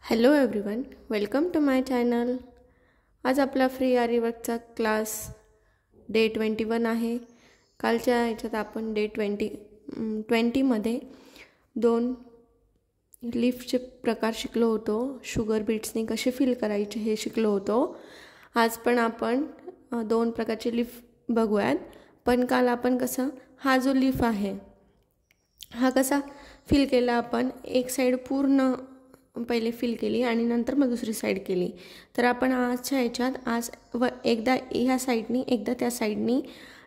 Hello everyone, welcome to my channel. आज आपला free आरी वर्कचा क्लास डे 21 आहे. कालच्या ह्याच्यात आपण डे 20मध्ये दोन लीफचे प्रकार शिकलो होतो. शुगर बीट्सनी कसे फिल करायचे हे शिकलो होतो. आज पण आपण दोन प्रकारचे लीफ बघूयात. पण काल आपण हा जो लीफ आहे हा कसा फिल केला, आपण एक साईड पूर्ण पहिले फिल केली आणि नंतर मग दुसरी साईड केली. तर आपण आजच्या ह्याच्यात आज एकदा ह्या साईडनी एकदा त्या साईडनी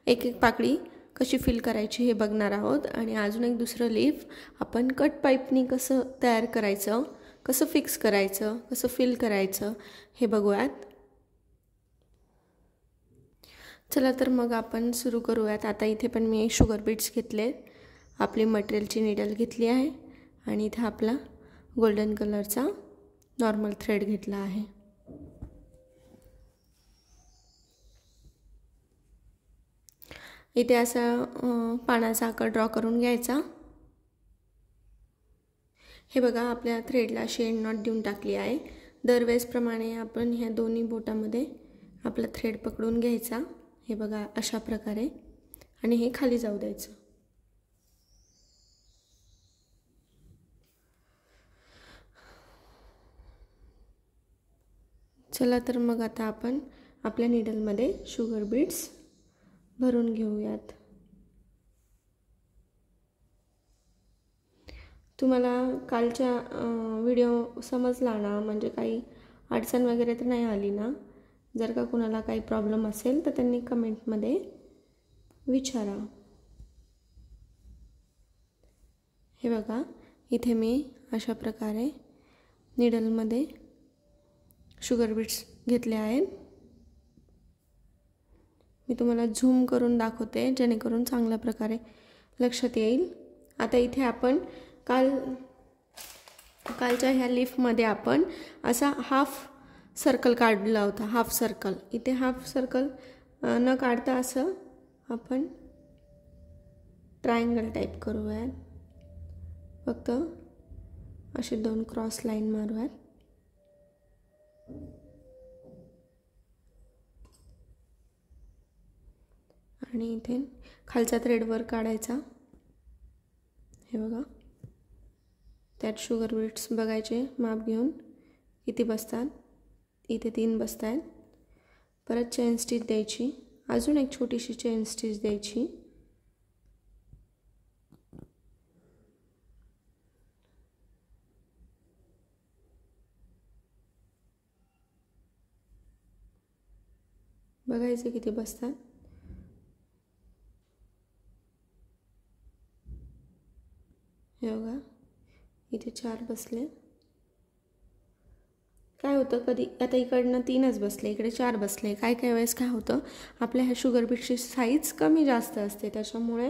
एक एक पाकळी कशी फिल करायची हे बघणार आहोत. आणि अजून एक दुसरं लीफ आपण कट पाईपनी कसं तयार करायचं, कसं फिक्स करायचं, कसं फिल करायचं हे बघूयात. चला तर मग आपण सुरू करूयात. आता इथे पण मी शुगर बीट्स घेतले, आपली मटेरियलची निडल घेतली आहे आणि इथे आपला गोल्डन कलरचा नॉर्मल थ्रेड घेतला आहे. इथे असा पानाचा आकार ड्रॉ करून घ्यायचा. हे बघा, आपल्या थ्रेडला अशी एंड नॉट देऊन टाकली आहे. दरवेळेसप्रमाणे आपण ह्या दोन्ही बोटामध्ये आपला थ्रेड पकडून घ्यायचा. हे बघा अशा प्रकारे, आणि हे खाली जाऊ द्यायचं. चला तर मग आता आपण आपल्या निडलमध्ये शुगर बीट्स भरून घेऊयात. तुम्हाला कालच्या व्हिडिओ समजला ना, म्हणजे काही अडचण वगैरे तर नाही आली ना? जर का कुणाला काही प्रॉब्लेम असेल तर त्यांनी कमेंटमध्ये विचारा. हे बघा, इथे मी अशा प्रकारे निडलमध्ये शुगर बीट्स घेतले आहेत. मी तुम्हाला झूम करून दाखवते जेणेकरून चांगल्या प्रकारे लक्षात येईल. आता इथे आपण कालच्या ह्या लीफमध्ये आपण असा हाफ सर्कल काढला होता. हाफ सर्कल, इथे हाफ सर्कल न काढता असं आपण ट्रायंगल टाईप करूयात. फक्त असे दोन क्रॉस लाईन मारूयात. आणि इथे खालचा थ्रेड वर काढायचा. हे बघा, त्यात शुगर बीट्स बघायचे, माप घेऊन किती बसतात. इथे 3 बसत आहेत. परत चेन स्टिच द्यायची, अजून एक छोटीशी चेन स्टिच द्यायची. बघायचं किती बसतात. हे बघा, इथे 4 बसले. काय होतं, कधी आता इकडनं 3च बसले, इकडे 4 बसले. काय काय वेळेस काय होतं, आपल्या ह्या शुगर बीटची साईज कमी जास्त असते, त्याच्यामुळे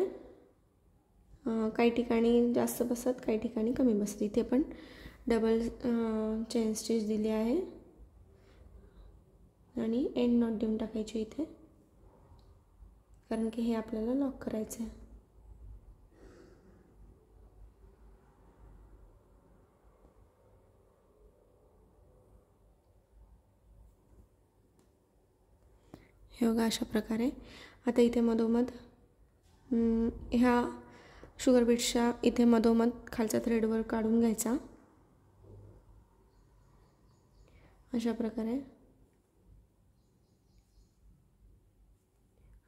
काही ठिकाणी जास्त बसत, काही ठिकाणी कमी बसत. इथे पण डबल चेन स्टिच दिली आहे आणि एंड नॉट देऊन टाकायची इथे, कारण की हे आपल्याला लॉक करायचं आहे. हे बघा अशा प्रकारे. आता इथे मधोमध ह्या शुगर बीट्सच्या इथे मधोमध खालचा थ्रेडवर काढून घ्यायचा अशा प्रकारे,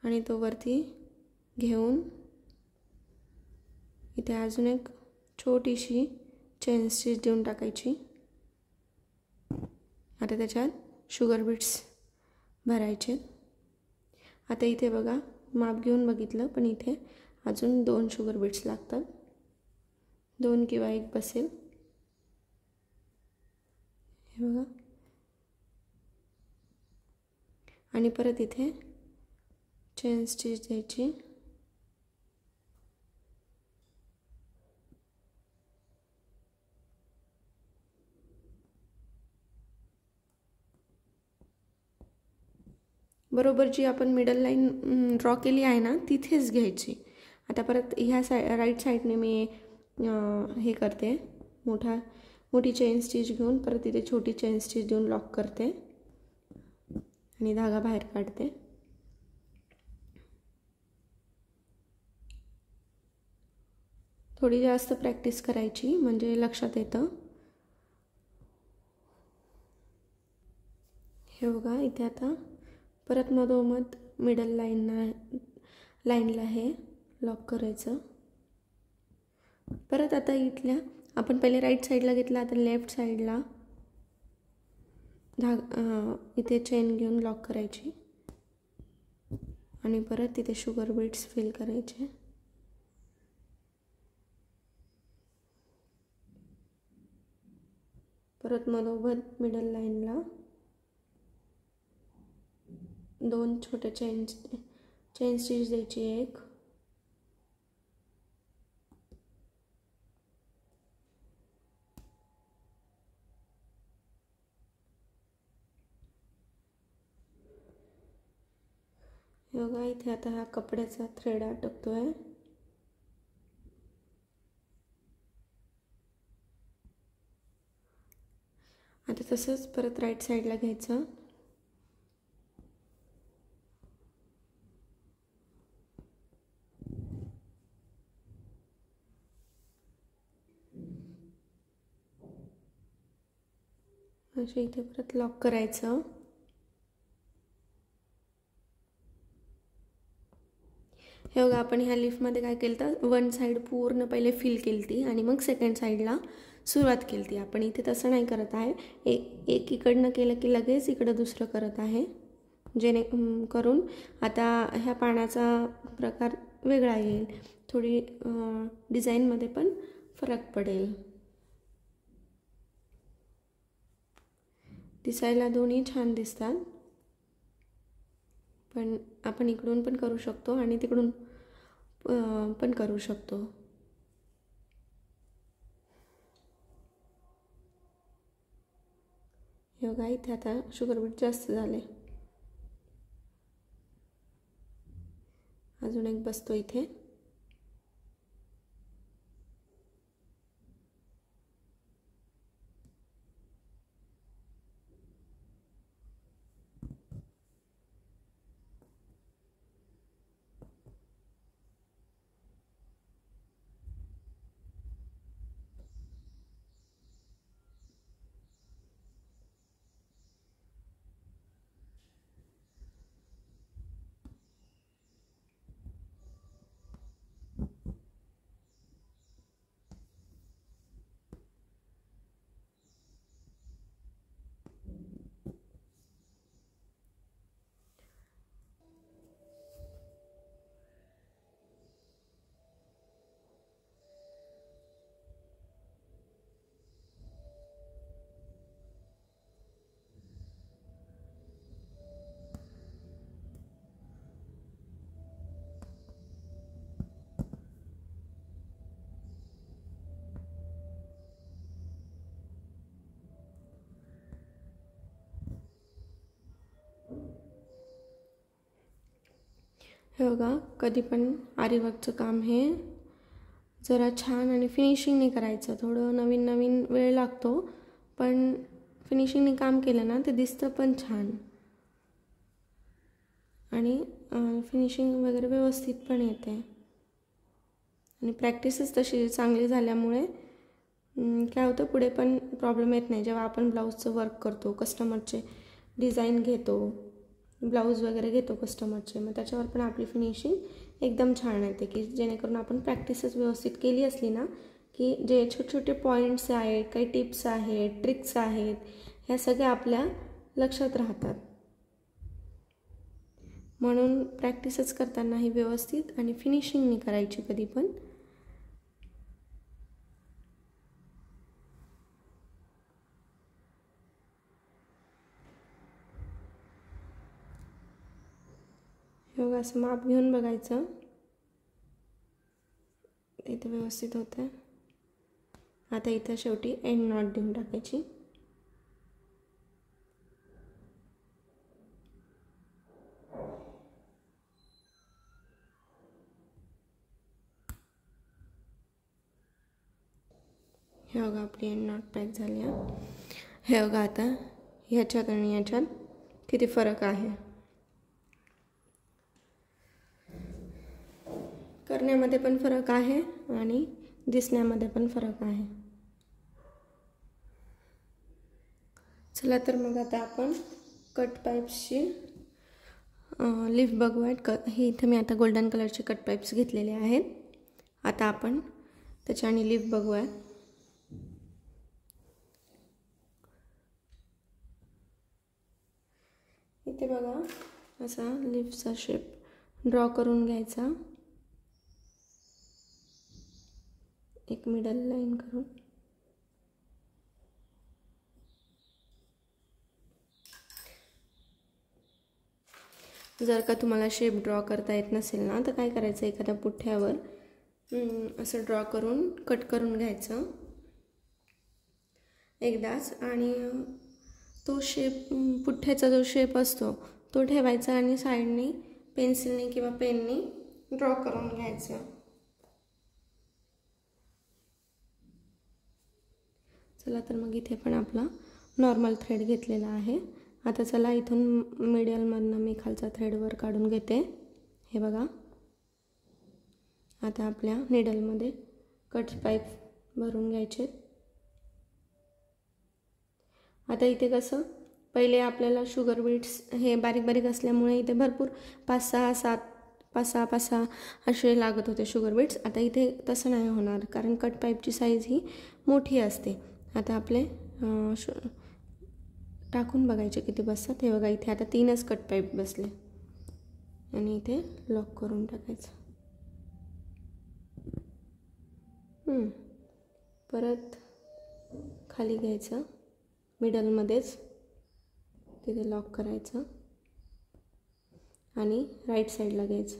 आणि तो वरती घेऊन इथे अजून एक छोटीशी चेन स्टिच देऊन टाकायची. आता त्याच्यात शुगर बीट्स भरायचे. आता इथे बघा, माप घेऊन बघितलं, पण इथे अजून 2 शुगर बीट्स लागतात. 2 किंवा 1 बसेल. हे बघा, आणि परत इथे चेन स्टिच द्यायची. बरोबर जी आपण मिडल लाईन ड्रॉ केली आहे ना, तिथेच घ्यायची. आता परत ह्या राईट साईडने मी हे करते, मोठा मोठी चेन स्टिच घेऊन परत इथे छोटी चेन स्टिच देऊन लॉक करते आणि धागा बाहेर काढते. थोडी जास्त प्रॅक्टिस करायची म्हणजे लक्षात येतं. हे बघा इथे आता परत मधोमध मिडल लाईनला हे लॉक करायचं. परत आता इथल्या आपण पहिले राईट साईडला घेतला, आता लेफ्ट साईडला इथे चेन घेऊन लॉक करायची आणि परत तिथे शुगर बीड्स फिल करायचे. परत मधोमध मिडल लाईनला 2 छोटे चेन स्टिच द्यायची एक. बघा इथे आता हा कपड्याचा थ्रेड अटकतोय. आता तसंच परत राईट साईडला घ्यायचं. असे इथे परत लॉक करायचं. हे बघा आपण ह्या लीफमध्ये काय केलं तर 1 साईड पूर्ण पहिले फिल केली ती आणि मग सेकंड साईडला सुरुवात केली ती. आपण इथे तसं नाही करत आहे. एक इकडनं केलं की लगेच इकडं दुसरं करत आहे, जेणेकरून आता ह्या पानाचा प्रकार वेगळा येईल, थोडी डिझाईनमध्ये पण फरक पडेल. दिसायला दोन्ही छान दिसतात, पण आपण इकडून पण करू शकतो आणि तिकडून पण करू शकतो. हे बघा इथे आता शुगर बीट जास्त झाले. अजून एक बसतो इथे. हे बघा कधी पण आरीवर्कचं काम हे जरा छान आणि फिनिशिंगने करायचं. थोडं नवीन वेळ लागतो, पण फिनिशिंगने काम केलं ना ते दिसतं पण छान आणि फिनिशिंग वगैरे व्यवस्थित पण येते. आणि प्रॅक्टिसच तशी चांगली झाल्यामुळे काय होतं पुढे पण प्रॉब्लेम येत नाही. जेव्हा आपण ब्लाऊजचं वर्क करतो, कस्टमरचे डिझाईन घेतो, ब्लाऊज वगैरे घेतो कस्टमरचे, मग त्याच्यावर पण आपली फिनिशिंग एकदम छान येते. की जेणेकरून आपण प्रॅक्टिसच व्यवस्थित केली असली ना की जे छोटे छोटे पॉईंट्स आहेत, काही टिप्स आहेत, ट्रिक्स आहेत, ह्या सगळ्या आपल्या लक्षात राहतात. म्हणून प्रॅक्टिसच करताना ही व्यवस्थित आणि फिनिशिंगने करायची कधी पण. बघा असं माप घेऊन बघायचं, इथे व्यवस्थित होतं. आता इथं शेवटी एंड नॉट देऊन टाकायची. हे बघा आपली एंड नॉट पॅक झाली आहे. हे बघा आता ह्याच्यात आणि ह्याच्यात किती फरक आहे. करण्यामध्ये पण फरक आहे आणि दिसण्यामध्ये पण फरक आहे. चला तर मग आता आपण कट पाईप्सची लिफ बघूयात. ही इथे मी आता गोल्डन कलरचे कट पाईप्स घेतलेले आहेत. आता आपण त्याच्याने लिफ बघूयात. इथे बघा असा लिफचा शेप ड्रॉ करून घ्यायचा, एक मिडल लाईन करून. जर का तुम्हाला शेप ड्रॉ करता येत नसेल ना तर काय करायचं, एखाद्या पुठ्ठ्यावर असं ड्रॉ करून कट करून घ्यायचं एकदाच, आणि तो शेप पुठ्ठ्याचा जो शेप असतो तो ठेवायचा आणि साईडने पेन्सिलने किंवा पेनने ड्रॉ करून घ्यायचं. चला तर मग इथे पण आपला नॉर्मल थ्रेड घेतलेला आहे. आता चला इथून मिडलमधनं मी खालचा थ्रेड वर काढून घेते. हे बघा आता आपल्या निडलमध्ये कट पाईप भरून घ्यायचे. आता इथे कसं पहिले आपल्याला शुगर बीट्स हे बारीक बारीक असल्यामुळे इथे भरपूर 5-6 असे लागत होते शुगर बीट्स. आता इथे तसं नाही होणार, कारण कट पाईपची साईज ही मोठी असते. आता आपले टाकून बघायचे किती बसतात. हे बघा इथे आता 3च कट पाईप बसले आणि इथे लॉक करून टाकायचं. परत खाली घ्यायचं, मिडलमध्येच तिथे लॉक करायचं आणि राईट साईडला घ्यायचं.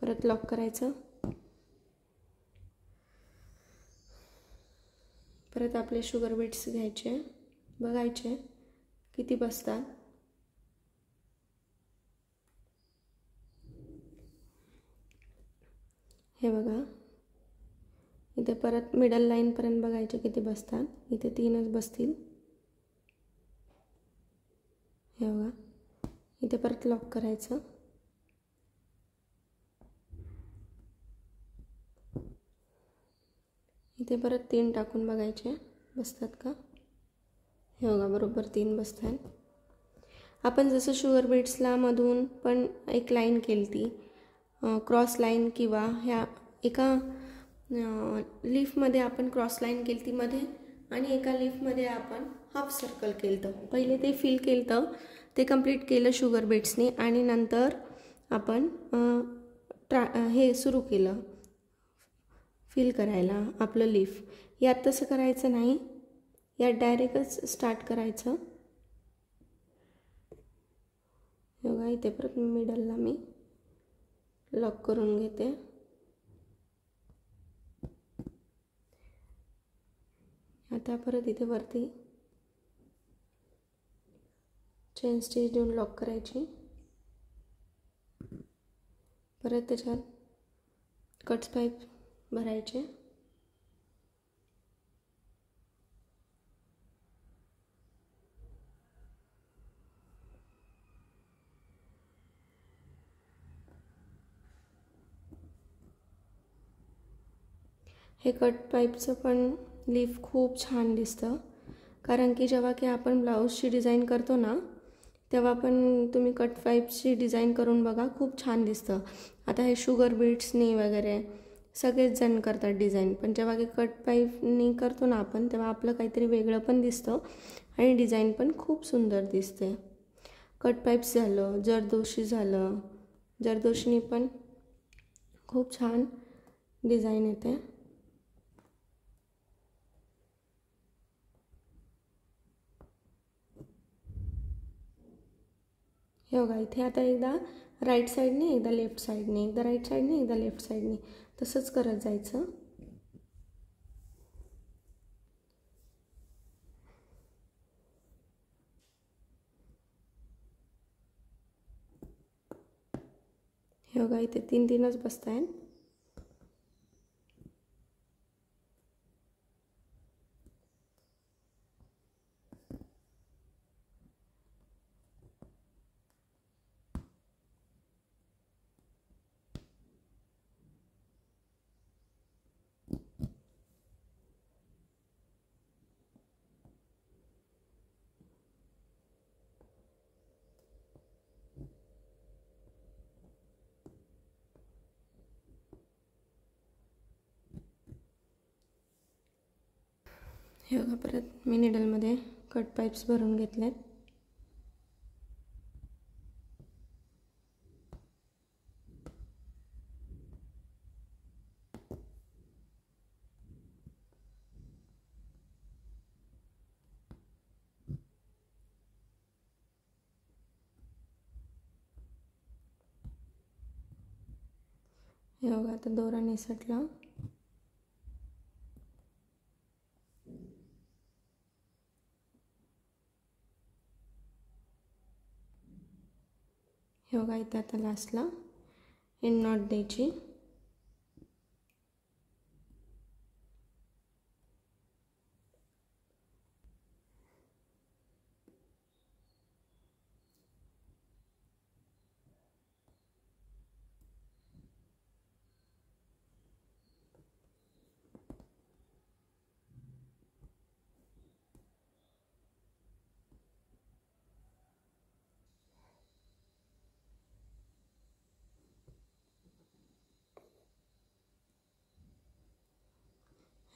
परत लॉक करायचं. परत आपले शुगर बीट्स घ्यायचे, बघायचे किती बसतात. हे बघा इथे परत मिडल लाईनपर्यंत बघायचे किती बसतात. इथे 3च बसतील. हे बघा इथे परत लॉक करायचं. इथे परत 3 टाकून बघायचे बसतात का. हे बघा बरोबर 3 बसतात. आपण जसं शुगर बीट्सला मधून पण एक लाईन केली ती क्रॉस लाईन, किंवा ह्या एका लीफमध्ये आपण क्रॉस लाईन केली ती मध्ये, आणि एका लीफमध्ये आपण हाफ सर्कल केलं. पहिले ते फिल केलं, ते कंप्लीट केलं शुगर बीट्सने, आणि नंतर आपण हे सुरू केलं फिल करायला आपलं लीफ. यात तसं करायचं नाही, यात डायरेक्टच स्टार्ट करायचं. बघा इथे परत मिडलला मी लॉक करून घेते. आता परत इथे वरती चेन स्टिच देऊन लॉक करायची. परत त्याच्यात कट पाईप भरायचे. हे कट पाईपचं पण लीफ खूप छान दिसतं, कारण की जेव्हा की आपण ब्लाऊजची डिझाईन करतो ना तेव्हा पण तुम्ही कट पाईपची डिझाईन करून बघा, खूप छान दिसतं. आता हे शुगर बीट्सनी वगैरे सगळेच जण करतात डिझाईन, पण जेव्हा की कट पाईपनी करतो ना आपण तेव्हा आपलं काहीतरी वेगळं पण दिसतं आणि डिझाईन पण खूप सुंदर दिसते. कट पाईप्स झालं, जरदोशी झालं, जरदोशीनी पण खूप छान डिझाईन येते. हे बघा इथे आता एकदा राईट साईडने, एकदा लेफ्ट साईडने, एकदा राईट साईडने, एकदा लेफ्ट साईडने, तसंच करत जायचं. हे बघा इथे 3-3च बसत आहेत. हे बघा, परत मी निडलमध्ये कट पाईप्स भरून घेतलेत. हे बघा, आता दोरा निसटला. हे बघा, इथे आता लास्टला इन नॉट द्यायची.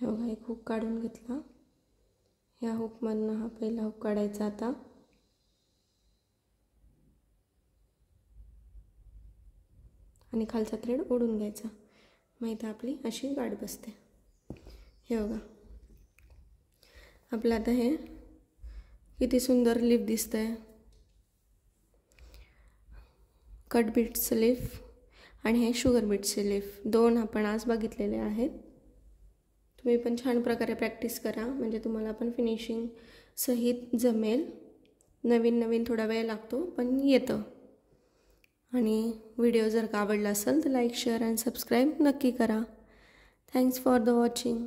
हे बघा, एक हुक काढून घेतला. ह्या हुकमधनं हा पहिला हुक काढायचा आता. आणि खालचा थ्रेड ओढून घ्यायचा. मग इथं आपली अशी गाठ बसते. हे बघा, आपलं आता हे किती सुंदर लीफ दिसतंय. कट बीट्सचं लीफ आणि हे शुगर बीट्सचे लीफ, दोन आपण आज बघितलेले आहेत. तुम्ही पण छान प्रकारे प्रॅक्टिस करा, म्हणजे तुम्हाला पण फिनिशिंग सहित जमेल. नवीन थोडा वेळ लागतो, पण येतं. आणि व्हिडिओ जर का आवडला असेल तर लाईक, शेअर आणि सबस्क्राईब नक्की करा. Thanks for the watching.